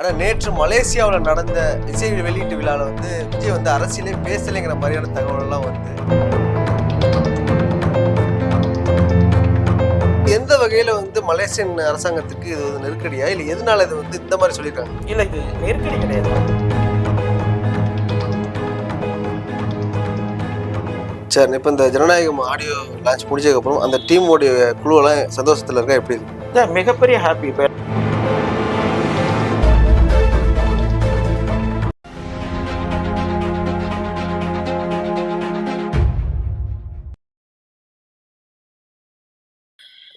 ஆனா நேற்று மலேசியாவில் நடந்த இசை வெளியீட்டு விழாவில் விஜய் அரசியலே பேசலைங்கிற மாதிரியான தகவல் எல்லாம் எந்த வகையில மலேசியன் அரசாங்கத்துக்கு இது ஒரு நெருக்கடியா இல்ல எதனால இது இந்த மாதிரி சொல்லியிருக்காங்க? இல்ல இது நெருக்கடி கிடையாது. சரி, இப்போ இந்த ஜனநாயகம் ஆடியோ லான்ச் முடிஞ்சதுக்கு அப்புறம் அந்த டீமோடைய குழுவெல்லாம் சந்தோஷத்துல இருக்கா? எப்படி இருக்கு? மிகப்பெரிய ஹாப்பி.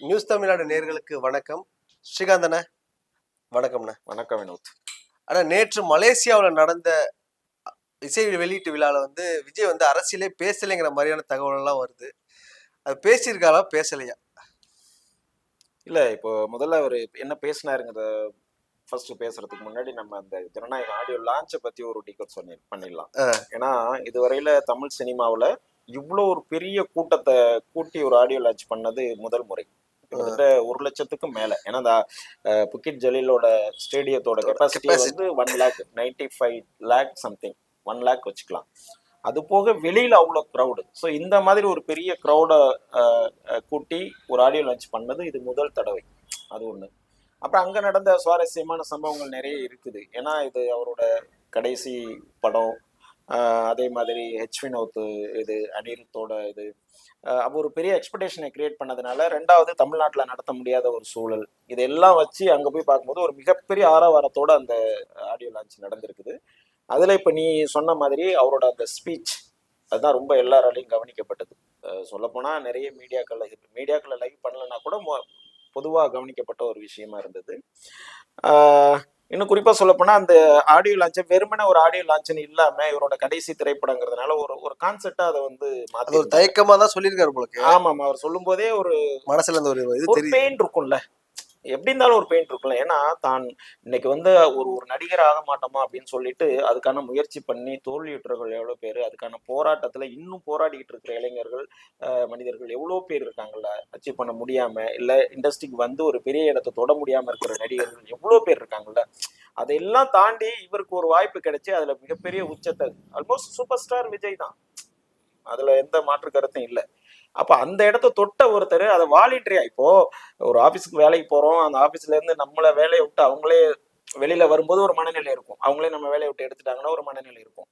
நியூஸ் தமிழ்நாடு நேயர்களுக்கு வணக்கம். ஸ்ரீகாந்தண்ண வணக்கம்ண்ண. வணக்கம் வினோத். ஆனா நேற்று மலேசியாவில் நடந்த இசை வெளியீட்டு விழாவில் விஜய் அரசியலே பேசலைங்கிற மாதிரியான தகவல் எல்லாம் வருது. அது பேசியிருக்காரா பேசலையா? இல்ல, இப்போ முதல்ல அவர் என்ன பேசினாருங்கிறத ஃபர்ஸ்ட் பேசுறதுக்கு முன்னாடி நம்ம அந்த ஜனநாயக ஆடியோ லான்ச்சை பத்தி ஒரு டிக்கெட் பண்ணிடலாம். ஏன்னா இதுவரையில தமிழ் சினிமாவில் இவ்வளோ ஒரு பெரிய கூட்டத்தை கூட்டி ஒரு ஆடியோ லான்ச் பண்ணது முதல் முறை. கிட்டத்தட்ட 1 லட்சத்துக்கும் மேல. ஏன்னா இந்த புக்கிட் ஜலீலோட ஸ்டேடியத்தோட கெப்பாசிட்டி 1,95 லேக் சம்திங், 1 லேக் வச்சுக்கலாம். அது போக வெளியில அவ்வளோ க்ரௌடு. ஸோ இந்த மாதிரி ஒரு பெரிய க்ரௌடை கூட்டி ஒரு ஆடியோ லான்ச் பண்ணது இது முதல் தடவை. அது ஒண்ணு. அப்புறம் அங்க நடந்த சுவாரஸ்யமான சம்பவங்கள் நிறைய இருக்குது. ஏன்னா இது அவரோட கடைசி படம். அதே மாதிரி ஹெச் வினோத் இது அனிருத்தோட இது அப்போ ஒரு பெரிய எக்ஸ்பெக்டேஷனை கிரியேட் பண்ணதுனால 2வது தமிழ்நாட்டில் நடத்த முடியாத ஒரு சூழல். இதெல்லாம் வச்சு அங்கே போய் பார்க்கும்போது ஒரு மிகப்பெரிய ஆரவாரத்தோட அந்த ஆடியோ லான்ச் நடந்திருக்குது. அதில் இப்போ நீ சொன்ன மாதிரி அவரோட அந்த ஸ்பீச் அதுதான் ரொம்ப எல்லாராலையும் கவனிக்கப்பட்டது. சொல்லப்போனால் நிறைய மீடியாக்களில் லைவ் பண்ணலன்னா கூட பொதுவாக கவனிக்கப்பட்ட ஒரு விஷயமா இருந்தது. இன்னும் குறிப்பாக சொல்லப்போனால் அந்த ஆடியோ லான்ச்சை வெறுமனே ஒரு ஆடியோ லான்ச்னு இல்லாமல் இவரோட கடைசி திரைப்படங்கிறதுனால ஒரு கான்செப்டா அதை மாற்றி ஒரு தயக்கமாக தான் சொல்லியிருக்காரு போல. ஆமாம், அவர் சொல்லும் போதே ஒரு மனசுல ஒரு பெயின் இருக்கும்ல, எப்படி இருந்தாலும் ஒரு பெயின் இருக்குல்ல. ஏன்னா தான் இன்னைக்கு ஒரு நடிகர் ஆக மாட்டோமா அப்படின்னு சொல்லிட்டு அதுக்கான முயற்சி பண்ணி தோல்வியுற்றவர்கள் எவ்வளோ பேர், அதுக்கான போராட்டத்தில் இன்னும் போராடிக்கிட்டு இருக்கிற இளைஞர்கள் மனிதர்கள் எவ்வளோ பேர் இருக்காங்கல்ல, அச்சீவ் பண்ண முடியாம இல்லை இண்டஸ்ட்ரிக்கு ஒரு பெரிய இடத்தை தொட முடியாம இருக்கிற நடிகர்கள் எவ்வளோ பேர் இருக்காங்கல்ல. அதையெல்லாம் தாண்டி இவருக்கு ஒரு வாய்ப்பு கிடைச்சி அதுல மிகப்பெரிய உச்சத்தை, ஆல்மோஸ்ட் சூப்பர் ஸ்டார் விஜய் தான், அதுல எந்த மாற்று கருத்தும் இல்லை. அப்ப அந்த இடத்த தொட்ட ஒருத்தர் அதை வாலிட்டரியா, இப்போ ஒரு ஆபீஸ்க்கு வேலைக்கு போறோம், அந்த ஆபீஸ்ல இருந்து நம்மள வேலையை விட்டு அவங்களே வெளியில வரும்போது ஒரு மனநிலை இருக்கும், அவங்களே நம்ம வேலையை விட்டு எடுத்துட்டாங்கன்னா ஒரு மனநிலை இருக்கும்.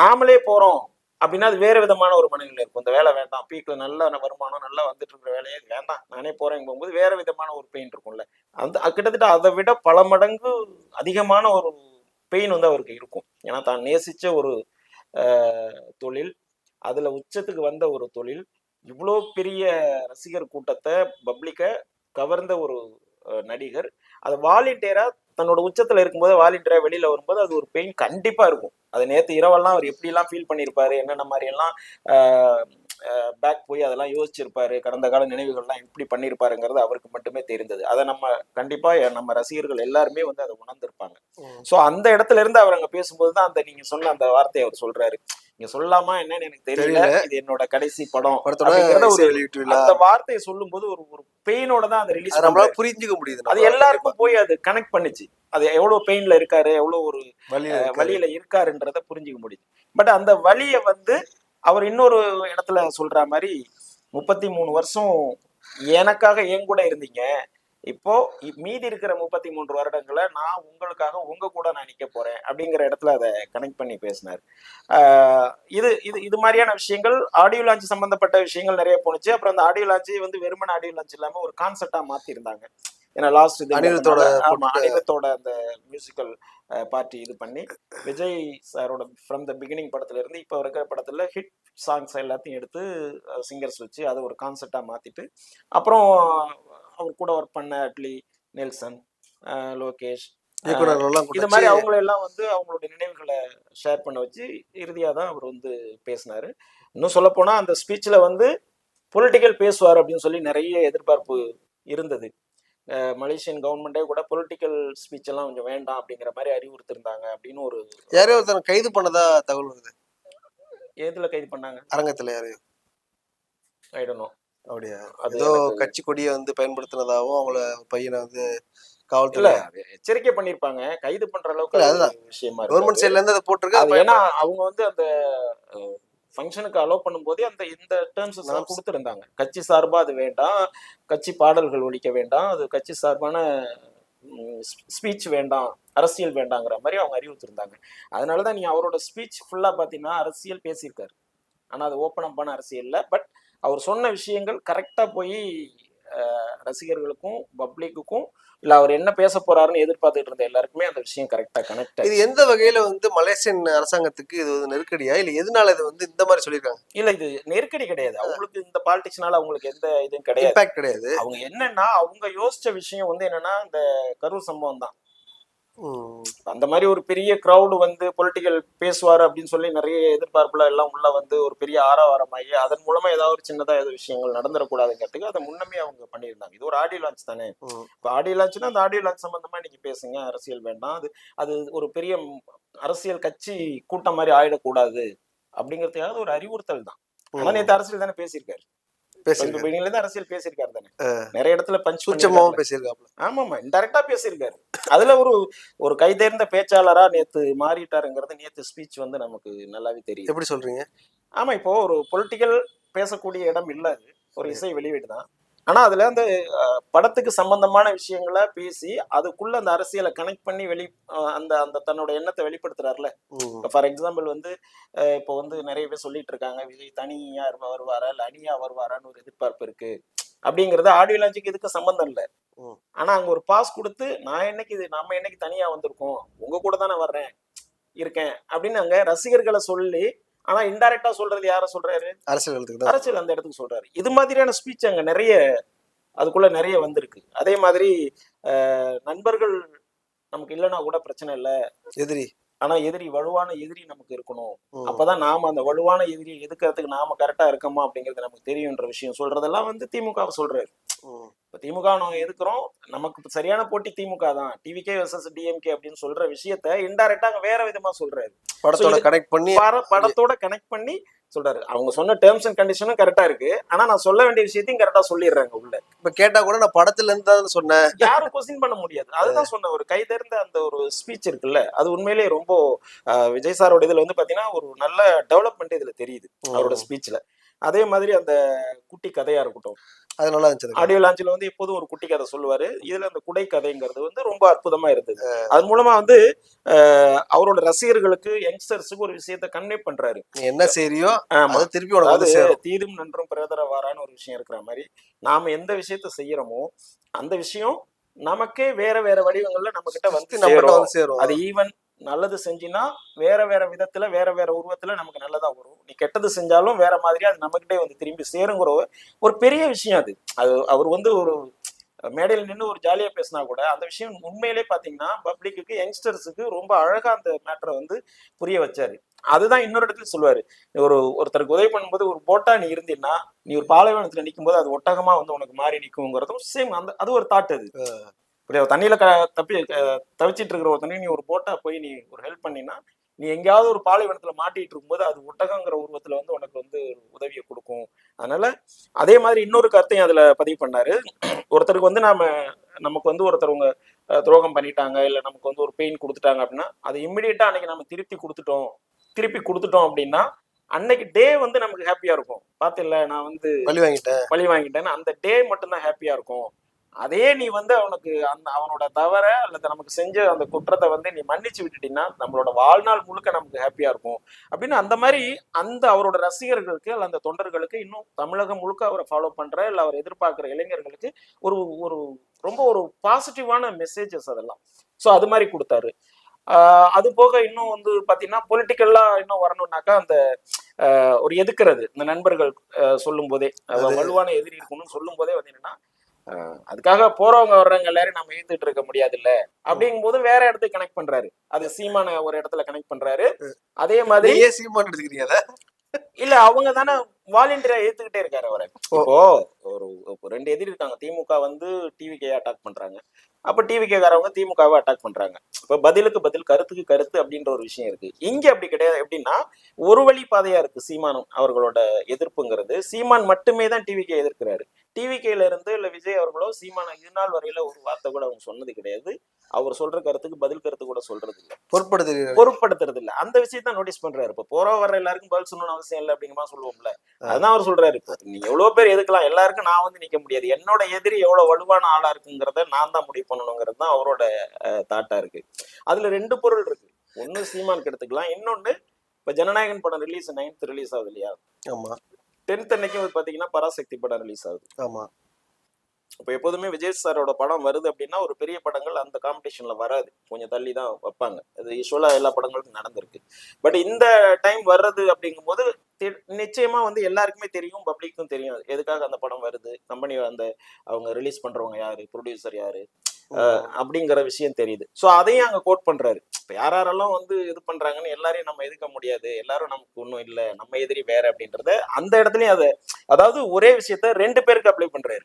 நாமளே போறோம் அப்படின்னா அது வேற விதமான ஒரு மனநிலை இருக்கும். இந்த வேலை வேண்டாம், பீக்ல நல்ல வருமானம் நல்லா வந்துட்டு இருக்கிற வேலையே வேண்டாம் நானே போறேன் போகும்போது வேற விதமான ஒரு பெயின் இருக்கும்ல. அந்த கிட்டத்தட்ட அதை விட பல மடங்கு அதிகமான ஒரு பெயின் அவருக்கு இருக்கும். ஏன்னா தான் நேசிச்ச ஒரு தொழில், அதுல உச்சத்துக்கு வந்த ஒரு தொழில், இவ்வளோ பெரிய ரசிகர் கூட்டத்தை பப்ளிக்க கவர்ந்த ஒரு நடிகர், அது வாலண்டியரா தன்னோட உச்சத்துல இருக்கும்போது வாலண்டியரா வெளியில வரும்போது அது ஒரு பெயின் கண்டிப்பா இருக்கும். அது நேற்று இரவெல்லாம் அவர் எப்படிலாம் ஃபீல் பண்ணியிருப்பாரு, என்னென்ன மாதிரி எல்லாம் பேக் போய் அதெல்லாம் யோசிச்சிருப்பாரு, கடந்த கால நினைவுகள்லாம் எப்படி பண்ணியிருப்பாருங்கிறது அவருக்கு மட்டுமே தெரிந்தது. அதை நம்ம கண்டிப்பா நம்ம ரசிகர்கள் எல்லாருமே அதை உணர்ந்திருப்பாங்க. ஸோ அந்த இடத்துல இருந்து அவர் அங்க பேசும்போது தான் அந்த நீங்க சொன்ன அந்த வார்த்தையை அவர் சொல்றாரு. நீங்க சொல்லாமா என்னன்னு எனக்கு தெரியல, இது என்னோட கடைசி படம் அந்த வார்த்தையை சொல்லும் போது ஒரு பெயினோட தான் அதை ரிலீஸ் நம்மளால புரிஞ்சுக்க முடியுது. அது எல்லாருக்கும் போய் அது கனெக்ட் பண்ணிச்சு. அது எவ்வளவு பெயின்ல இருக்காரு, எவ்வளவு ஒரு வழியில இருக்காருன்றத புரிஞ்சுக்க முடியுது. பட் அந்த வழியை அவர் இன்னொரு இடத்துல சொல்ற மாதிரி 33 வருஷம் எனக்காக என் கூட இருந்தீங்க, இப்போ மீதி இருக்கிற 33 வருடங்களை நான் உங்களுக்காக உங்க கூட நான் நிக்க போறேன் அப்படிங்கிற இடத்துல அதை கனெக்ட் பண்ணி பேசினார். இது இது இது மாதிரியான விஷயங்கள் ஆடியோ லான்ச் சம்பந்தப்பட்ட விஷயங்கள் நிறைய போனுச்சு. அப்புறம் அந்த ஆடியோ லான்ச் வெறுமன ஆடியோ லான்ச் இல்லாம ஒரு கான்செப்டா மாத்தி இருந்தாங்க. ஏன்னா லாஸ்ட் அனிருத்தோட அந்த மியூசிக்கல் பார்ட்டி இது பண்ணி விஜய் சாரோட ஃப்ரம் த பிகினிங் படத்துல இருந்து இப்போ இருக்கிற படத்துல ஹிட் சாங்ஸ் எல்லாத்தையும் எடுத்து சிங்கர்ஸ் வச்சு அதை ஒரு கான்செப்டா மாத்திட்டு, அப்புறம் அவர் கூட ஒர்க் பண்ண அட்லி, நெல்சன், லோகேஷ், இது மாதிரி அவங்களெல்லாம் அவங்களுடைய நினைவுகளை ஷேர் பண்ண வச்சு இறுதியாக தான் அவர் பேசினாரு. இன்னும் சொல்ல போனா அந்த ஸ்பீச்ல பொலிட்டிக்கல் பேசுவார் அப்படின்னு சொல்லி நிறைய எதிர்பார்ப்பு இருந்தது. மலேசியன் கவர்மெண்டே கூட பொலிட்டிக்கல் ஸ்பீச் எல்லாம் கொஞ்சம் வேண்டாம் அப்படிங்கிற மாதிரி அறிவுறுத்திருந்தாங்க அப்படின்னு ஒரு யாரையோ ஒருத்தர் கைது பண்ணதா தகவல் வருது. எதுல கைது பண்ணாங்க? அரங்கத்துல யாரையோ ஐ டோன்ட் நோ. அப்படியா? ஏதோ கட்சி கொடியை பயன்படுத்தினதாகவும் அவங்கள பையனை காவல்துறை எச்சரிக்கை பண்ணிருப்பாங்க, கைது பண்ற அளவுக்கு இல்ல அது அதுதான் விஷயமா கவர்மெண்ட் இருக்காது. சைட்ல இருந்து அதை போட்டிருக்கு அது அது ஏன்னா அவங்க வந்து அந்த ஃபங்க்ஷனுக்கு அலோவ் பண்ணும்போதே அந்த இந்த டேர்ம்ஸ் எல்லாம் norms. கொடுத்துருந்தாங்க. கட்சி சார்பா அது வேண்டாம், கட்சி பாடல்கள் ஒலிக்க வேண்டாம், அது கட்சி சார்பான ஸ்பீச் வேண்டாம், அரசியல் வேண்டாங்கிற மாதிரி அவங்க அறிவுறுத்திருந்தாங்க. அதனாலதான் நீ அவரோட ஸ்பீச் ஃபுல்லா பாத்தீங்கன்னா அரசியல் பேசியிருக்காரு. ஆனா அது ஓப்பன் அப்பான அரசியல் இல்ல. பட் அவர் சொன்ன விஷயங்கள் கரெக்டா போய் ரசிகர்களுக்கும் பப்ளிக்குக்கும் இல்ல அவர் என்ன பேச போறாருன்னு எதிர்பார்த்துட்டு இருந்த எல்லாருக்குமே அந்த விஷயம் கரெக்டா கனெக்ட் இது ஆயிடுச்சு. எந்த வகையில வந்து மலேசியன் அரசாங்கத்துக்கு இது ஒரு நெருக்கடியா இல்ல எதனால இது வந்து இந்த மாதிரி சொல்லியிருக்காங்க? இல்ல இது நெருக்கடி கிடையாது. அவங்களுக்கு இந்த பாலிடிக்ஸ்னால அவங்களுக்கு எந்த இதுவும் கிடையாது. இம்பாக்ட் கிடையாது. அவங்க என்னன்னா அவங்க யோசிச்ச விஷயம் வந்து என்னன்னா இந்த கரூர் சம்பவம் தான். அந்த மாதிரி ஒரு பெரிய கிரௌடு வந்து பொலிட்டிக்கல் பேசுவாரு அப்படின்னு சொல்லி நிறைய எதிர்பார்ப்புல எல்லாம் உள்ள வந்து ஒரு பெரிய ஆரவாரமாகி அதன் மூலமா ஏதாவது ஒரு சின்னதா ஏதோ விஷயங்கள் நடந்துடக்கூடாதுங்கிறதுக்கு அதை முன்னமே அவங்க பண்ணியிருந்தாங்க. இது ஒரு ஆடியோ லான்ச் தானே. இப்போ ஆடியோ லான்ச்னா அந்த ஆடியோ லான்ச் சம்பந்தமா நீங்க பேசுங்க, அரசியல் வேண்டாம், அது அது ஒரு பெரிய அரசியல் கட்சி கூட்டம் மாதிரி ஆயிடக்கூடாது அப்படிங்கிறதுக்காக ஒரு அறிவுறுத்தல் தான். ஆனா நேற்று அரசியல் தானே பேசியிருக்காரு. அரசியல் பேசியிருக்காரு தானே, நிறைய இடத்துல பஞ்ச் சூட்சமாவும் பேசியிருக்காப்ல. ஆமாமா இன்டைரக்டா பேசியிருக்காரு. அதுல ஒரு கைதேர்ந்த பேச்சாளரா நேத்து மாறிட்டாருங்கிறது நேத்து ஸ்பீச் வந்து நமக்கு நல்லாவே தெரியும். எப்படி சொல்றீங்க? ஆமா, இப்போ ஒரு பொலிட்டிக்கல் பேசக்கூடிய இடம் இல்ல, அது ஒரு இசை வெளியீடு தான். ஆனா அதுல அந்த படத்துக்கு சம்பந்தமான விஷயங்களை பேசி அதுக்குள்ள அந்த அரசியலை கனெக்ட் பண்ணி அந்த அந்த தன்னோட எண்ணத்தை வெளிப்படுத்துறாருல. ஃபார் எக்ஸாம்பிள் வந்து இப்போ வந்து நிறைய பேர் சொல்லிட்டு இருக்காங்க, விஜய் தனியா வருவாரா இல்ல அணியா வருவாரான்னு ஒரு எதிர்பார்ப்பு இருக்கு அப்படிங்கறது. ஆடியோ லான்ச்சுக்கு இதுக்கு சம்பந்தம் இல்ல. ஆனா அங்க ஒரு பாஸ் கொடுத்து நம்ம என்னைக்கு தனியா வந்திருக்கோம், உங்க கூட தானே வர்றேன் இருக்கேன் அப்படின்னு அங்க ரசிகர்களை சொல்லி, ஆனா இன்டைரக்டா சொல்றது யார சொல்றாரு? அரசியல் அந்த இடத்துக்கு சொல்றாரு. இது மாதிரியான ஸ்பீச் அங்க நிறைய அதுக்குள்ள நிறைய வந்திருக்கு. அதே மாதிரி நண்பர்கள் நமக்கு இல்லைன்னா கூட பிரச்சனை இல்லை, எதிரி ஆனா வலுவான எதிரி நமக்கு இருக்கணும். அப்பதான் நாம அந்த வலுவான எதிரியை எதுக்கிறதுக்கு நாம கரெக்டா இருக்கோமா அப்படிங்கிறது நமக்கு தெரியும்ன்ற விஷயம் சொல்றதெல்லாம் வந்து திமுக சொல்றாரு. இப்ப திமுக நம்ம எதுக்குறோம், நமக்கு சரியான போட்டி திமுக தான், டிவிகே வெர்சஸ் டிஎம்கே அப்படின்னு சொல்ற விஷயத்த இன்டைரக்டா வேற விதமா சொல்றாரு. படத்தோட கனெக்ட் பண்ணி சொல்றாரு. அவங்க சொன்ன டேர்ம்ஸ் அண்ட் கண்டிஷனும் கரெக்டா இருக்கு. ஆனா நான் சொல்ல வேண்டிய விஷயத்தையும் கரெக்டா சொல்லிடுறாங்க உள்ள. இப்ப கேட்டா கூட நான் படத்துல இருந்து தான் சொன்னேன், யாரும் கொஸ்டின் பண்ண முடியாது. அதுதான் சொன்ன ஒரு கைதேர்ந்த அந்த ஒரு ஸ்பீச் இருக்குல்ல, அது உண்மையிலேயே ரொம்ப விஜய் சாரோட இதுல வந்து பாத்தீங்கன்னா ஒரு நல்ல டெவலப்மெண்ட் இதுல தெரியுது அவரோட ஸ்பீச்ல. அதே மாதிரி அந்த குட்டி கதையா இருக்கட்டும், அது நல்லா இருந்துச்சு. ஆடியோ லான்ச்ல வந்து எப்போதும் ஒரு குட்டி கதை சொல்லுவாரு. இதுல அந்த குடை கதைங்கிறது வந்து ரொம்ப அற்புதமா இருந்தது. அது மூலமா வந்து அவரோட ரசிகர்களுக்கு யங்ஸ்டர்ஸுக்கு ஒரு விஷயத்த கன்வே பண்றாரு. என்ன சரியோ திருப்பி தீதும் நன்றும் பிரதர வாரான்னு ஒரு விஷயம் இருக்கிற மாதிரி, நாம எந்த விஷயத்த செய்யறோமோ அந்த விஷயம் நமக்கே வேற வேற வடிவங்கள்ல நம்ம கிட்ட வந்து சேரும். அது ஈவன் நல்லது செஞ்சினா வேற வேற விதத்துல வேற வேற உருவத்துல நமக்கு நல்லதா வரும். நீ கெட்டது செஞ்சாலும் வேற மாதிரியா அது நம்மகிட்டே வந்து திரும்பி சேருங்கிற ஒரு பெரிய விஷயம் அது. அவர் வந்து ஒரு மேடையில் நின்று ஒரு ஜாலியா பேசினா கூட அந்த விஷயம் உண்மையிலே பாத்தீங்கன்னா பப்ளிக்கு யங்ஸ்டர்ஸுக்கு ரொம்ப அழகா அந்த மேட்டரை வந்து புரிய வச்சாரு. அதுதான் இன்னொரு இடத்துல சொல்லுவாரு, ஒருத்தருக்கு உதவி பண்ணும்போது ஒரு போட்டா நீ இருந்தீன்னா, நீ ஒரு பாலைவனத்துல நிற்கும் போது அது ஒட்டகமா வந்து உனக்கு மாறி நிற்குங்கிறதும் சேம். அது ஒரு தாட். அது தண்ணியில தவிச்சிட்டு இருக்கிற ஒரு தண்ணி நீ ஒரு போட்டா போய் நீ ஒரு ஹெல்ப் பண்ணினா, நீ எங்கேயாவது ஒரு பாலைவனத்துல மாட்டிட்டு இருக்கும்போது அது ஒட்டகங்கிற உருவத்துல வந்து உனக்கு வந்து உதவியை கொடுக்கும். அதனால அதே மாதிரி இன்னொரு கருத்தையும் அதுல பதிவு பண்ணாரு. ஒருத்தருக்கு வந்து நமக்கு வந்து ஒருத்தவங்க துரோகம் பண்ணிட்டாங்க இல்ல நமக்கு வந்து ஒரு பெயின் கொடுத்துட்டாங்க அப்படின்னா அதை இம்மிடியட்டா அன்னைக்கு நம்ம திருப்பி கொடுத்துட்டோம் அப்படின்னா அன்னைக்கு டே வந்து நமக்கு ஹாப்பியா இருக்கும். பாத்தில்ல, நான் வந்து பழி வாங்கிட்டேன்னு அந்த டே மட்டும்தான் ஹாப்பியா இருக்கும். அதே நீ வந்து அவனோட தவற அல்லது நமக்கு செஞ்ச அந்த குற்றத்தை வந்து நீ மன்னிச்சு விட்டுட்டீங்கன்னா நம்மளோட வாழ்நாள் முழுக்க நமக்கு ஹாப்பியா இருக்கும் அப்படின்னு அந்த மாதிரி அந்த அவரோட ரசிகர்களுக்கு அல்ல அந்த தொண்டர்களுக்கு, இன்னும் தமிழகம் முழுக்க அவரை ஃபாலோ பண்ற இல்ல அவர் எதிர்பார்க்கிற இளைஞர்களுக்கு ஒரு ஒரு ரொம்ப ஒரு பாசிட்டிவான மெசேஜஸ் அதெல்லாம். ஸோ அது மாதிரி கொடுத்தாரு. அது போக இன்னும் வந்து பாத்தீங்கன்னா பொலிட்டிக்கல்லா இன்னும் வரணும்னாக்கா அந்த ஒரு எதுக்குறது இந்த நண்பர்கள் சொல்லும் போதே வலுவான எதிரி இருக்கணும்னு சொல்லும் போதே வந்து என்னன்னா, அதுக்காக போறவங்க வர்றவங்க எல்லாரும் நம்ம எழுத்துட்டு இருக்க முடியாது இல்ல அப்படிங்கும் போது வேற இடத்துக்கு கனெக்ட் பண்றாரு. அது சீமான ஒரு இடத்துல கனெக்ட் பண்றாரு. அதே மாதிரி சீமான் எடுத்துக்கிறீங்க இல்ல, அவங்க தானே வாலண்டியரா ஏத்துக்கிட்டே இருக்காரு அவரை. இப்போ ஒரு 2 எதிரி இருக்காங்க. திமுக வந்து டிவிகே அட்டாக் பண்றாங்க, அப்ப டிவிகே காரவங்க திமுகவை அட்டாக் பண்றாங்க. இப்ப பதிலுக்கு பதில் கருத்துக்கு கருத்து அப்படின்ற ஒரு விஷயம் இருக்கு. இங்க அப்படி கிடையாது. எப்படின்னா ஒரு வழி பாதையா இருக்கு சீமானும் அவர்களோட எதிர்ப்புங்கிறது. சீமான் மட்டுமே தான் டிவிகே எதிர்க்கிறாரு. டிவிகேல இருந்து இல்ல விஜய் அவர்களோ சீமான இது நாள் வரையில ஒரு வார்த்தை கூட அவங்க சொன்னது கிடையாது. அவர் சொல்ற கருத்துக்கு பதில் கருத்து கூட சொல்றது இல்ல, பொருட்படுத்துகிறாரு. பொருட்படுத்துறது இல்ல. அந்த விஷயத்த நோட்டீஸ் பண்றாரு. இப்ப போற வர எல்லாருக்கும் பதில் சொல்லணும்னு அவசியம் இல்லை அப்படிங்கிற மாதிரி சொல்லுவோம்ல, அதான் அவர் சொல்றாரு. இப்போ நீங்க எவ்வளவு பேர் எதுக்கலாம், எல்லாருக்கும் நான் வந்து நிக்க முடியாது, என்னோட எதிரி எவ்வளவு வலுவான ஆளா இருக்குங்கிறத நான் தான் முடிவு பண்ணணுங்கிறது தான் அவரோட தாட்டா இருக்கு. அதுல ரெண்டு பொருள் இருக்கு. ஒண்ணு சீமானுக்கு எடுத்துக்கலாம், இன்னொன்னு இப்ப ஜனநாயகன் படம் ரிலீஸ் 9th ரிலீஸ் ஆகுது இல்லையா, ஆமா 10th அன்னைக்கு வந்து பாத்தீங்கன்னா பராசக்தி படம் ரிலீஸ் ஆகுது. ஆமா. இப்போ எப்போதுமே விஜய் சாரோட படம் வருது அப்படின்னா ஒரு பெரிய படங்கள் அந்த காம்படிஷன்ல வராது, கொஞ்சம் தள்ளி தான் வைப்பாங்க. அது யூஸ்வலா எல்லா படங்களுக்கும் நடந்திருக்கு. பட் இந்த டைம் வர்றது அப்படிங்கும்போது நிச்சயமா வந்து எல்லாருக்குமே தெரியும், பப்ளிக்கும் தெரியும் எதுக்காக அந்த படம் வருது, கம்பெனி அந்த அவங்க ரிலீஸ் பண்றவங்க யாரு, ப்ரொடியூசர் யாரு அப்படிங்கிற விஷயம் தெரியுது. ஸோ அதையும் அங்க கோட் பண்றாரு. இப்போ யாரெல்லாம் வந்து இது பண்றாங்கன்னு எல்லாரையும் நம்ம எதுக்க முடியாது, எல்லாரும் நமக்கு ஒன்றும் இல்லை, நம்ம எதிரி வேற அப்படின்றத அந்த இடத்துலயும் அதை, அதாவது ஒரே விஷயத்த ரெண்டு பேருக்கு அப்ளை பண்றாரு.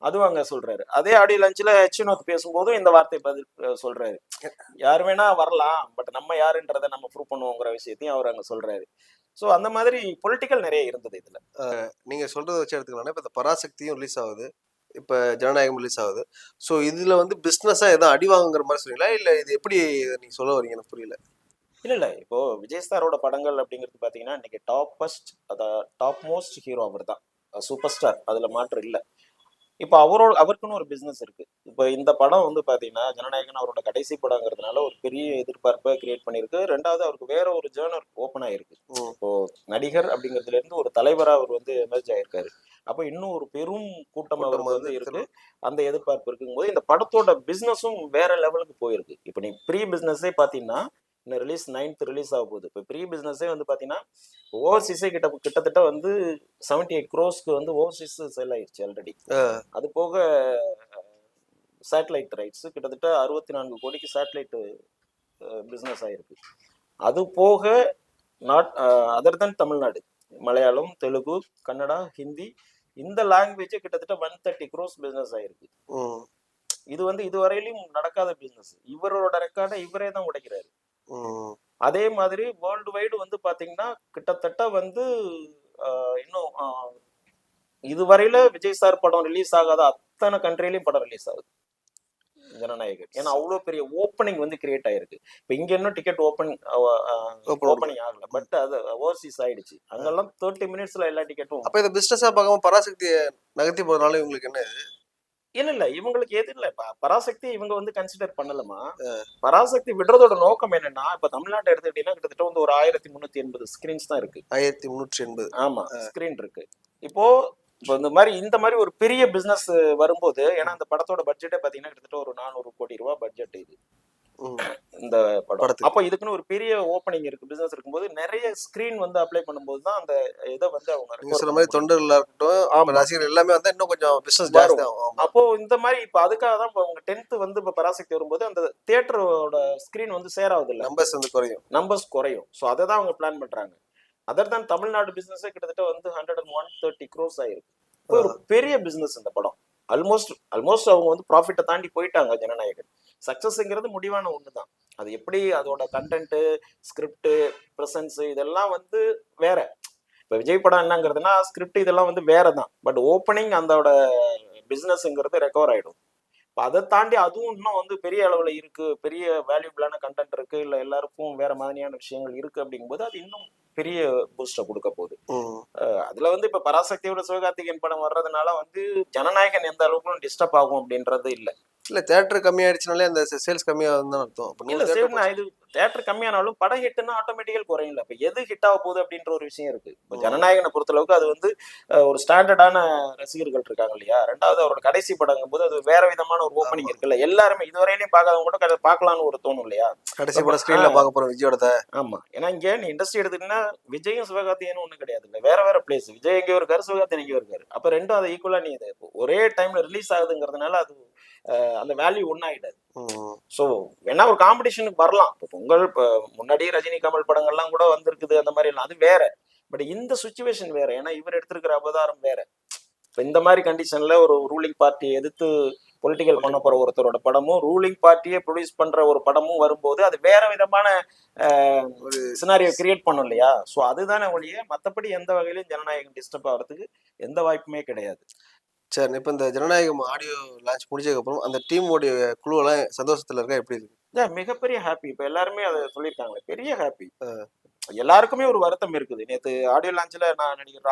அதுவும் அங்க சொல்றாரு. அதே ஆடியோ லஞ்சில் வினோத் பேசும்போதும் இந்த வார்த்தை பதில் சொல்றாரு. யார் வேணா வரலாம், பட் நம்ம யாருன்றதை நம்ம ப்ரூவ் பண்ணுவோங்கிற விஷயத்தையும் அவர் அங்க சொல்றாரு. ஸோ அந்த மாதிரி பொலிட்டிக்கல் நிறைய இருந்தது இதுல. நீங்க சொல்றதை வச்சு எடுத்துக்கலாம். இப்போ இந்த பராசக்தியும் ரிலீஸ் ஆகுது, இப்போ ஜனநாயகம் ரிலீஸ் ஆகுது. ஸோ இதுல வந்து பிஸ்னஸா எதாவது அடி வாங்குங்கிற மாதிரி சொல்றீங்களா, இல்லை இது எப்படி நீங்க சொல்ல வரீங்க எனக்கு புரியல. இல்ல இப்போ விஜய் சாரோட படங்கள் அப்படிங்கிறது பாத்தீங்கன்னா இன்னைக்கு டாப் மோஸ்ட் ஹீரோ அவர் தான், சூப்பர் ஸ்டார், அதுல மாற்றம் இல்லை. இப்போ அவருக்குன்னு ஒரு பிசினஸ் இருக்கு. இப்போ இந்த படம் வந்து பாத்தீங்கன்னா ஜனநாயகன் அவரோட கடைசி படங்கிறதுனால ஒரு பெரிய எதிர்பார்ப்பை கிரியேட் பண்ணிருக்கு. ரெண்டாவது அவருக்கு வேற ஒரு ஜேர்னர் ஓப்பன் ஆயிருக்கு. இப்போ நடிகர் அப்படிங்கிறதுல இருந்து ஒரு தலைவரா அவர் வந்து எமர்ஜ் ஆயிருக்காரு. அப்போ இன்னும் ஒரு பெரும் கூட்டம் அவருக்கு வந்து இருக்கு, அந்த எதிர்பார்ப்பு இருக்கும்போது இந்த படத்தோட பிசினஸும் வேற லெவலுக்கு போயிருக்கு. இப்போ நீ ப்ரீ பிசினஸே பாத்தீங்கன்னா இந்த ரிலீஸ் 9th ரிலீஸ் ஆக போகுது. இப்போ ப்ரீ பிசினஸே வந்து பாத்தீங்கன்னா ஓவர்சீஸே கிட்டத்தட்ட வந்து 78 crores வந்து ஓவர்சீஸ் செல் ஆயிடுச்சு ஆல்ரெடி. அது போக சேட்டலைட் ரைட்ஸ் கிட்டத்தட்ட 64 கோடிக்கு சேட்டலைட் பிசினஸ் ஆயிருக்கு. அது போக அதர் தென் தமிழ்நாடு, மலையாளம், தெலுங்கு, கன்னடா, ஹிந்தி, இந்த லாங்குவேஜ் கிட்டத்தட்ட 130 crores பிசினஸ் ஆயிருக்கு. இது வந்து இதுவரையிலும் நடக்காத பிசினஸ். இவரோட ரெக்கார்டை இவரே தான் உடைக்கிறாரு. அதே மாதிரி வேர்ல்டு வைடு வந்து பாத்தீங்கன்னா கிட்டத்தட்ட வந்து இன்னும் இதுவரையில விஜய் சார் படம் ரிலீஸ் ஆகாத அத்தனை கண்ட்ரிலையும் படம் ரிலீஸ் ஆகுது ஜனநாயகன். ஏன்னா அவ்வளவு பெரிய ஓப்பனிங் வந்து கிரியேட் ஆயிருக்கு. இப்ப இங்க இன்னும் டிக்கெட் ஓப்பனிங் ஆகல, பட் அது ஓவர்சீஸ் ஆயிடுச்சு. அங்கெல்லாம் 30 minutesல எல்லா டிக்கெட்டும். அப்ப இந்த பிசினஸா பார்க்காம பராசக்தியை நகர்த்தி போறதுனால இவங்களுக்கு என்ன? இல்ல இவங்களுக்கு எது இல்ல, பராசக்தி இவங்க வந்து கன்சிடர் பண்ணலமா. பராசக்தி விடுறதோட நோக்கம் என்னன்னா, இப்ப தமிழ்நாட்டை எடுத்துக்கிட்டீங்கன்னா கிட்டத்தட்ட வந்து ஒரு 1380 ஸ்கிரீன்ஸ் தான் இருக்கு. 1380 ஆமா ஸ்கிரீன் இருக்கு. இப்போ இந்த மாதிரி ஒரு பெரிய பிசினஸ் வரும்போது, ஏன்னா அந்த படத்தோட பட்ஜெட்டே பாத்தீங்கன்னா கிட்டத்தட்ட ஒரு 400 கோடி ரூபாய் பட்ஜெட் இது இந்த படம். அப்ப இதுக்குன்னு ஒரு பெரிய ஓப்பனிங் இருக்கு, பிசினஸ் இருக்கும்போது நிறைய ஸ்கிரீன் வந்து அப்ளை பண்ணும்போது தான் அந்த இதை வந்து அவங்க சொல்ற மாதிரி தொண்டர்களா இருக்கட்டும், ரசிகர்கள் எல்லாமே வந்து இன்னும் கொஞ்சம் பிசினஸ் ஜாஸ்தி ஆகும். அப்போ இந்த மாதிரி இப்ப அதுக்காக தான் இப்போ உங்க 10th வந்து இப்ப பராசக்தி வரும்போது அந்த தியேட்டரோட ஸ்கிரீன் வந்து சேர் ஆகுது இல்ல, நம்பர்ஸ் குறையும். ஸோ அதை தான் அவங்க பிளான் பண்றாங்க. அதர் தான் தமிழ்நாடு பிசினஸே கிட்டத்தட்ட வந்து 130 crores ஆயிருக்கு. ஒரு பெரிய பிசினஸ் இந்த படம். ஆல்மோஸ்ட் அவங்க வந்து ப்ராஃபிட்டை தாண்டி போயிட்டாங்க ஜனநாயகன். சக்சஸ்ங்கிறது முடிவான ஒண்ணுதான். அது எப்படி அதோட கண்டென்ட், ஸ்கிரிப்ட், பிரசன்ஸ் இதெல்லாம் வந்து வேற. இப்ப விஜய் படம் என்னங்கிறதுனா ஸ்கிரிப்ட் இதெல்லாம் வந்து வேறதான். பட் ஓப்பனிங் அதோட பிசினஸ்ங்கிறது ரெக்கவர் ஆயிடும். அதை தாண்டி அதுவும் இன்னும் வந்து பெரிய அளவுல இருக்கு, பெரிய வேல்யூபிளான கண்டென்ட் இருக்கு, இல்ல எல்லாருக்கும் வேற மாதிரியான விஷயங்கள் இருக்கு அப்படிங்கும்போது அது இன்னும் பெரிய பூஸ்ட கொடுக்க போகுது. அதுல வந்து இப்ப பராசக்தியோட சிவகார்த்திகேயன் படம் வர்றதுனால வந்து ஜனநாயகன் எந்த அளவுக்கு டிஸ்டர்ப் ஆகும் அப்படின்றது இல்ல. தியேட்டர் கம்மியாயிடுச்சுனாலே அந்த சேல்ஸ் கம்மியாகும் தான் அர்த்தம். இல்ல இது தியேட்டர் கம்மியானாலும் படம் ஹிட்னா ஆட்டோமேட்டிக்கல் குறையும். இப்ப எது ஹிட் ஆக போகுது அப்படின்ற ஒரு விஷயம் இருக்கு. இப்போ ஜனநாயகனை பொறுத்த அளவுக்கு அது வந்து ஒரு ஸ்டாண்டர்டான ரசிகர்கள் இருக்காங்க இல்லையா. ரெண்டாவது அவரோட கடைசி படங்கும் போது அது வேற விதமான ஒரு ஓப்பனிங் இருக்குல்ல, எல்லாருமே இதுவரையிலையும் பார்க்காதவங்க கூட பார்க்கலாம்னு ஒரு தோணும் இல்லையா. கடைசி படம் ஸ்கிரீன்ல பார்க்க போறோம் விஜயோட. ஆமா, ஏன்னா இங்க நீ இண்டஸ்ட்ரி எடுத்துக்கிட்டீங்கன்னா விஜயும் சிவகார்த்திகேயனும் ஒண்ணும் கிடையாது, இல்ல வேற வேற பிளேஸ். விஜய் எங்கேயோ இருக்காரு, சிவகார்த்திகேயன் எங்கேயோ இருக்காரு. அப்ப ரெண்டும் அதை ஈக்குவலா நீ ஒரே டைம்ல ரிலீஸ் ஆகுதுங்கிறதுனால அது அந்த வேல்யூ ஒன்னாயிடாது. சோ வேணா ஒரு காம்படிஷனுக்கு வரலாம். இப்போ பொங்கல் முன்னாடியே ரஜினி கமல் படங்கள்லாம் கூட வந்திருக்குது, அந்த மாதிரி எல்லாம் அது வேற. பட் இந்த சுச்சுவேஷன் வேற, ஏன்னா இவர் எடுத்திருக்கிற அவதாரம் வேற. இப்போ இந்த மாதிரி கண்டிஷன்ல ஒரு ரூலிங் பார்ட்டியை எதிர்த்து பொலிட்டிக்கல் பண்ண போற ஒருத்தரோட படமும் ரூலிங் பார்ட்டியை ப்ரொடியூஸ் பண்ற ஒரு படமும் வரும்போது அது வேற விதமான ஒரு சினாரியோ கிரியேட் பண்ணும் இல்லையா. ஸோ அதுதானே ஒழிய மற்றபடி எந்த வகையிலும் ஜனநாயகம் டிஸ்டர்ப் ஆகிறதுக்கு எந்த வாய்ப்புமே கிடையாது. சரி, இப்ப இந்த ஜனநாயகம் ஆடியோ லான்ச் முடிஞ்சதுக்கப்புறம் அந்த டீமோடைய குழுவெல்லாம் சந்தோஷத்துல இருக்கா? எப்படி இருக்கு? மிகப்பெரிய ஹாப்பி. இப்ப எல்லாருமே அத சொல்லியிருக்காங்களே, பெரிய ஹாப்பி. அ எல்லாருக்குமே ஒரு வருத்தம் இருக்குது. நேத்து ஆடியோ லான்ச்ல நான் நடிகர்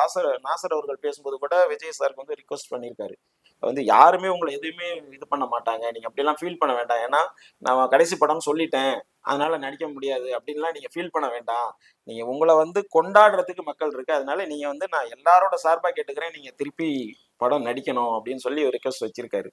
நாசர் அவர்கள் பேசும்போது கூட விஜய் சாருக்கு வந்து ரிக்வெஸ்ட் பண்ணியிருக்காரு. வந்து யாருமே உங்கள எதுவுமே இது பண்ண மாட்டாங்க. நீங்க அப்படிலாம் ஃபீல் பண்ண வேண்டாம். ஏன்னா, நான் கடைசி படம்னு சொல்லிட்டேன். அதனால நடிக்க முடியாது. அப்படின்லாம் நீங்க ஃபீல் பண்ண வேண்டாம். நீங்க உங்கள வந்து கொண்டாடுறதுக்கு மக்கள் இருக்கு. அதனால நீங்க வந்து நான் எல்லாரோட சார்பா கேட்டுக்கிறேன். நீங்க திருப்பி படம் நடிக்கணும் அப்படின்னு சொல்லி ஒரு ரிக்வெஸ்ட் வச்சிருக்காரு.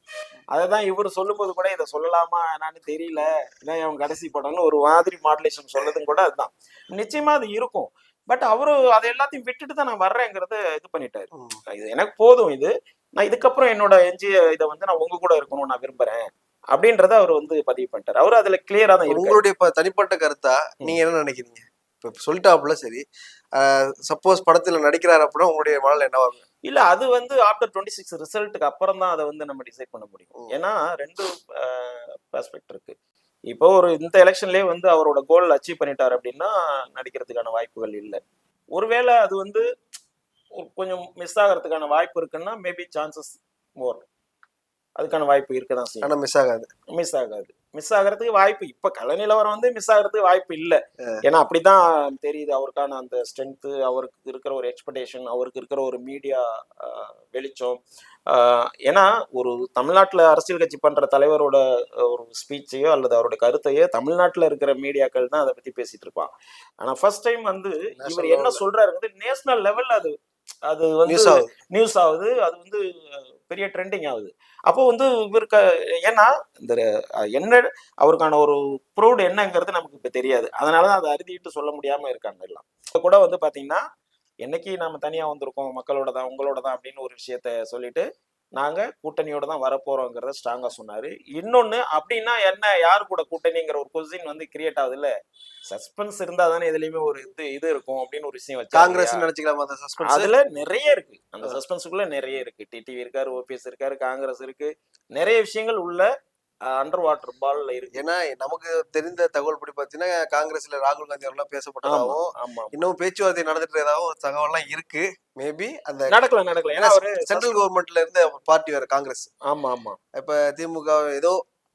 அததான் இவரு சொல்லும்போது கூட இத சொல்லலாமா என்னான்னு தெரியல. இதான் அவன் கடைசி படம்னு ஒரு மாதிரி மாடுலேஷன் சொன்னதும் கூட அதுதான். நிச்சயமா அது இருக்கும். பட் அவரு அத எல்லாத்தையும் விட்டுட்டு தான் நான் வர்றேங்கிறத இது பண்ணிட்டாரு. ம். இது எனக்கு போதும் இது. நான் இதுக்கப்புறம் என்னோட எஞ்சிய இத வந்து நான் உங்க கூட இருக்கணும்னு நான் விரும்புறேன். அப்படின்றத அவரு வந்து பதிவு பண்ணிட்டாரு. அவரு அதுல கிளியரா தான் இருக்காரு. உங்களுடைய தனிப்பட்ட கருத்தா நீங்க என்ன நினைக்கிறீங்க? இப்ப சொல்லிட்டாப்புல சரி. சப்போஸ் படத்துல நடிக்கிறாரு அப்படின்னா உங்களுடைய மனநிலை என்னவா இருக்கும்? இல்ல அது வந்து ஆஃப்டர் 26 ரிசல்ட்டுக்கு அப்புறம் தான் அத வந்து நம்ம டிசைட் பண்ண முடியும். ம். ஏன்னா 2 பெர்ஸ்பெக்ட் இருக்கு. இப்போ ஒரு இந்த எலெக்ஷன்லயே வந்து அவரோட கோல் அச்சீவ் பண்ணிட்டாரு அப்படின்னா நடிக்கிறதுக்கான வாய்ப்புகள் இல்ல. ஒருவேளை அது வந்து கொஞ்சம் மிஸ் ஆகிறதுக்கான வாய்ப்பு இருக்குன்னா மேபி சான்சஸ் மோர். அதுக்கான வாய்ப்பு இருக்கதான் செய்யும். ஆனா மிஸ் ஆகாது. மிஸ் ஆகாது. மிஸ் ஆகுறதுக்கு வாய்ப்பு இப்ப கள நிலவரம் வந்து மிஸ் ஆகுறதுக்கு வாய்ப்பு இல்ல. ஏன்னா அப்படிதான் தெரியுது. அவருக்கான அந்த ஸ்ட்ரென்த், அவருக்கு இருக்கிற ஒரு எக்ஸ்பெக்டேஷன், அவருக்கு இருக்கிற ஒரு மீடியா வெளிச்சம். ஏன்னா ஒரு தமிழ்நாட்டுல அரசியல் கட்சி பண்ற தலைவரோட ஒரு ஸ்பீச்சையோ அல்லது அவரோட கருத்தையோ தமிழ்நாட்டுல இருக்கிற மீடியாக்கள் தான் அதை பத்தி பேசிட்டு இருப்பான். ஆனா ஃபர்ஸ்ட் டைம் வந்து இவர் என்ன சொல்றாரு வந்து நேஷனல் லெவல்ல அது அது வந்து நியூஸ் ஆகுது. நியூஸ் ஆகுது. அது வந்து பெரிய ட்ரெண்டிங் ஆகுது. அப்போ வந்து இவருக்கு ஏன்னா இந்த என்ன அவருக்கான ஒரு ப்ரூவ்டு என்னங்கிறது நமக்கு இப்ப தெரியாது. அதனாலதான் அதை அறுதிட்டு சொல்ல முடியாம இருக்காங்க எல்லாம். இப்ப கூட வந்து பாத்தீங்கன்னா என்னைக்கு நாம தனியா வந்திருக்கோம் மக்களோட தான் உங்களோட தான் அப்படின்னு ஒரு விஷயத்த சொல்லிட்டு நாங்க கூட்டணியோட தான் வரப்போறோங்கிறத ஸ்ட்ராங்கா சொன்னாரு. இன்னொன்னு அப்படின்னா என்ன யார் கூட கூட்டணிங்கிற ஒரு கொஸ்டின் வந்து கிரியேட் ஆகுது இல்ல. சஸ்பென்ஸ் இருந்தா தானே எதுலயுமே ஒரு இது இருக்கும் அப்படின்னு ஒரு விஷயம் வச்சாங்க இல்லையா? காங்கிரஸ் நினைச்சுக்கலாமா அந்த சஸ்பென்ஸ்? அதுல நிறைய இருக்கு. அந்த சஸ்பென்ஸுக்குள்ள நிறைய இருக்கு. டிடிவி இருக்காரு, ஓபிஎஸ் இருக்காரு, காங்கிரஸ் இருக்கு. நிறைய விஷயங்கள் உள்ள அண்டர் வாட்டர் பால்ல இருக்கு. ஏன்னா நமக்கு தெரிந்த தகவல் படி பாத்தீங்கன்னா காங்கிரஸ்ல ராகுல் காந்தி அவரெல்லாம் ஆமா பேசப்பட்டதாகவும் ஆமா இன்னும் பேச்சுவார்த்தை நடந்துட்டு இருந்ததாகவும் ஒரு தகவல்லாம் இருக்கு. மேபி அந்த நடக்கல. ஏன்னா அவரு சென்ட்ரல் கவர்மெண்ட்ல இருந்த பார்ட்டி வேற காங்கிரஸ். ஆமா ஆமா இப்ப திமுக ஏதோ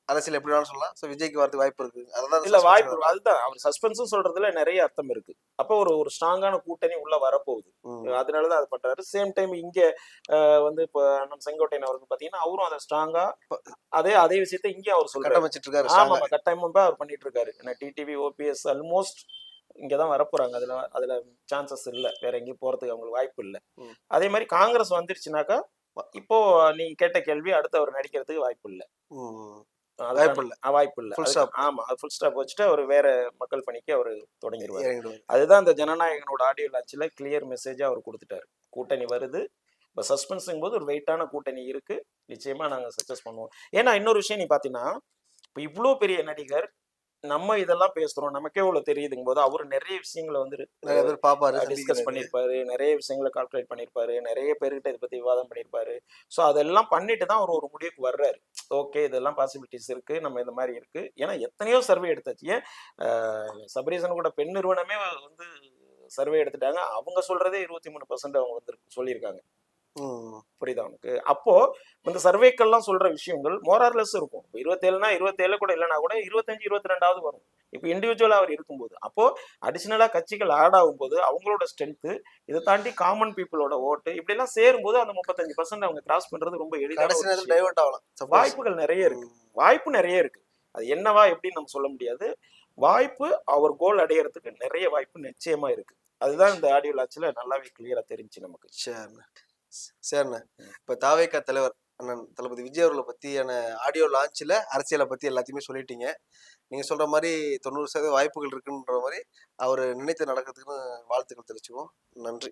அரசியல் எப்படி வேணாலும் சொல்லலாம். சோ விஜய்க்கு வரதுக்கு வாய்ப்பு இருக்கு. அதான் இல்ல வாய்ப்பு அதுதான் அவர் சஸ்பென்ஸும் சொல்றதுல நிறைய அர்த்தம் இருக்கு. அப்போ ஒரு ஒரு ஸ்ட்ராங்கான கூட்டணி உள்ள வரப்போகுது. அதனாலதான் அது பண்றாரு. சேம் டைம் இங்க வந்து இப்ப அண்ணன் செங்கோட்டையன் அவருக்கு பாத்தீங்கன்னா அவரும் அதை ஸ்ட்ராங்கா அதே விஷயத்த இங்க அவர் சொல்றாரு. கட்டமைச்சிட்டு இருக்காரு. ஆமா கட்டாயமா அவர் பண்ணிட்டு இருக்காரு. ஏன்னா டிடிவி ஓபிஎஸ் ஆல்மோஸ்ட் இங்கதான் வரப்போறாங்க. அதுல சான்சஸ் இல்ல. வேற எங்கேயும் போறதுக்கு அவங்களுக்கு வாய்ப்பு இல்ல. அதே மாதிரி காங்கிரஸ் வந்துருச்சுனாக்கா இப்போ நீங்க கேட்ட கேள்வி அடுத்து அவர் நடிக்கிறதுக்கு வாய்ப்பு இல்ல. வாய்ப்பு இல்ல. ஆமா ஃபுல் ஸ்டாப் வச்சுட்டு அவர் வேற மக்கள் பணிக்கு அவர் தொடங்கிடுவாரு. அதுதான் அந்த ஜனநாயகனோட ஆடியோ லான்ச்ல கிளியர் மெசேஜா அவர் கொடுத்துட்டாரு. கூட்டணி வருது. இப்ப சஸ்பென்ஸுங்கும் போது ஒரு வெயிட்டான கூட்டணி இருக்கு. நிச்சயமா நாங்க சக்சஸ் பண்ணுவோம். ஏன்னா இன்னொரு விஷயம் நீ பாத்தீங்கன்னா இப்ப இவ்வளவு பெரிய நடிகர் நம்ம இதெல்லாம் பேசுறோம் நமக்கே இவ்வளவு தெரியுதுங்க போது அவரு நிறைய விஷயங்களை வந்து நிறைய பேர் பாப்பாரு, டிஸ்கஸ் பண்ணிருப்பாரு, நிறைய விஷயங்களை கால்குலேட் பண்ணிருப்பாரு, நிறைய பேர்கிட்ட இதை பத்தி விவாதம் பண்ணிருப்பாரு. சோ அதெல்லாம் பண்ணிட்டு தான் அவர் ஒரு முடிவுக்கு வர்றாரு. ஓகே இதெல்லாம் பாசிபிலிட்டிஸ் இருக்கு, நம்ம இந்த மாதிரி இருக்கு. ஏன்னா எத்தனையோ சர்வே எடுத்தாச்சு. ஏன் சபரீசன் கூட பெண் நிறுவனமே வந்து சர்வே எடுத்துட்டாங்க. அவங்க சொல்றதே 23% அவங்க வந்து சொல்லியிருக்காங்க. புரியுதா உனக்கு? அப்போ இந்த சர்வேக்கள்லாம் சொல்ற விஷயங்கள் மோரார்லெஸ் இருக்கும். 27னா 27 கூட இல்லைன்னா கூட 25 22வது வரும். இப்போ இண்டிவிஜுவலா அவர் இருக்கும்போது அப்போ அடிஷனலா கட்சிகள் ஆட் ஆகும்போது அவங்களோட ஸ்ட்ரென்த் இதை தாண்டி காமன் பீப்புளோட ஓட்டு இப்படி எல்லாம் சேரும்போது அந்த 35% அவங்க கிராஸ் பண்றது ரொம்ப எளிதான வாய்ப்புகள் நிறைய இருக்கு. வாய்ப்பு நிறைய இருக்கு. அது என்னவா எப்படின்னு நம்ம சொல்ல முடியாது. வாய்ப்பு அவர் கோல் அடையறதுக்கு நிறைய வாய்ப்பு நிச்சயமா இருக்கு. அதுதான் இந்த ஆடியோ லான்ச்ல நல்லாவே கிளியரா தெரிஞ்சு நமக்கு. சரிண்ணே. இப்ப தாவேகா தலைவர் அண்ணன் தளபதி விஜய் அவர்களை பத்தியான ஆடியோ லான்ச்ல அரசியலை பத்தி எல்லாத்தையுமே சொல்லிட்டீங்க. நீங்க சொல்ற மாதிரி 90% வாய்ப்புகள் இருக்குன்ற மாதிரி அவரு நினைத்து நடக்கிறதுக்குன்னு வாழ்த்துக்கள் தெரிவிச்சுக்குவோம். நன்றி.